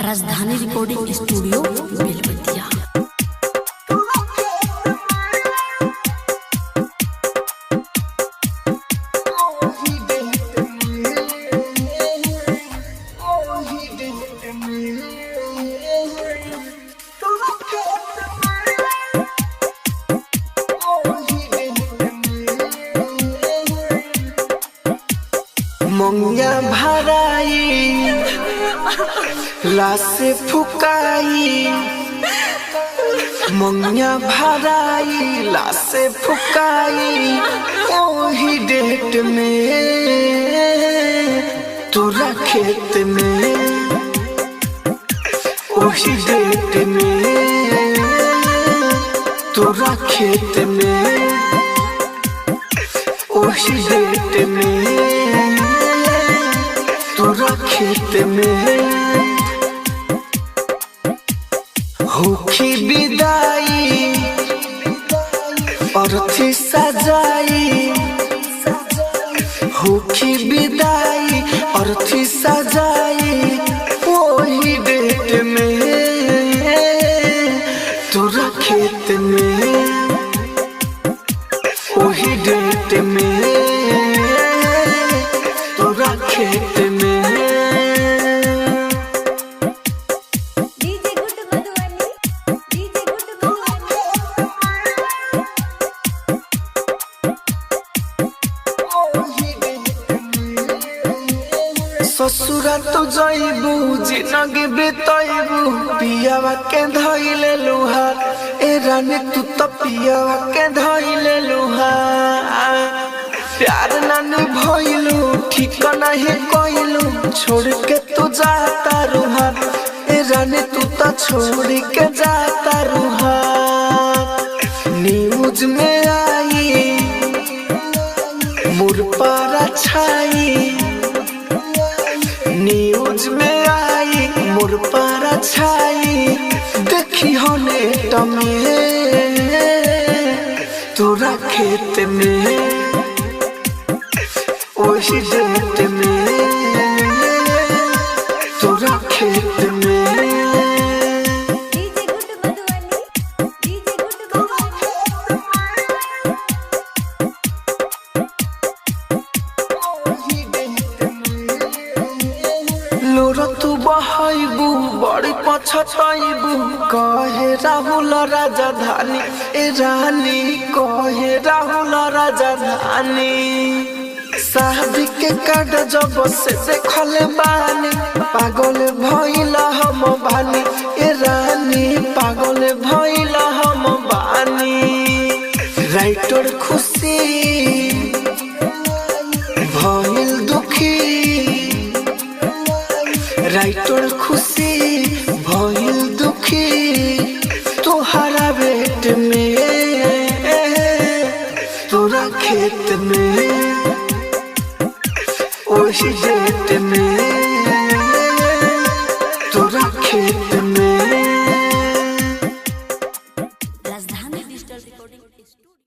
राजधानी recording studio Belbatiya. मंगिया भराई लासे फुकाई, मंगिया भराई लासे फुकाई, ओही डेट में तोरा खेत में, ओही डेट में तोरा खेत में, ओही डेट में तोरा खेत में होखी विदाई अर्थी सजाई, होखी विदाई अर्थी सजाई, वही डेट में तोरा खेत में, वही डेट में तोरा खेत में। ससुरा तो जाइबू जिंदगी बिताइबू, पियावा के धइले लुहार, ए रानी तू तो पियावा के धइले लुहार, प्यार नानी भइलू ठीक नहीं कइलू, छोड़ के तू जाता रुहार, ए रानी तू तो छोड़ के जाता रुहार। न्यूज में आई मोर पर छाई, न्यूज में आई मोर पर छाई, देखी हो नेट में तोरा खेत में, वही डेट में तोरा खेत में। लोरा तू बहाइबू बड़ी पछताइबू, कहे राहुल राजधानी, ए रानी कहे राहुल राजधानी, शादी के कार्ड जब से देखल बानी, पागल भइल हम बानी, ए रानी पागल भइल हम बानी। राइटर खुशी भइल दुखी, राइटर खुशी भइल दुखी, तोहरा वेट में तोरा खेत में, वही डेट में तोरा खेत में।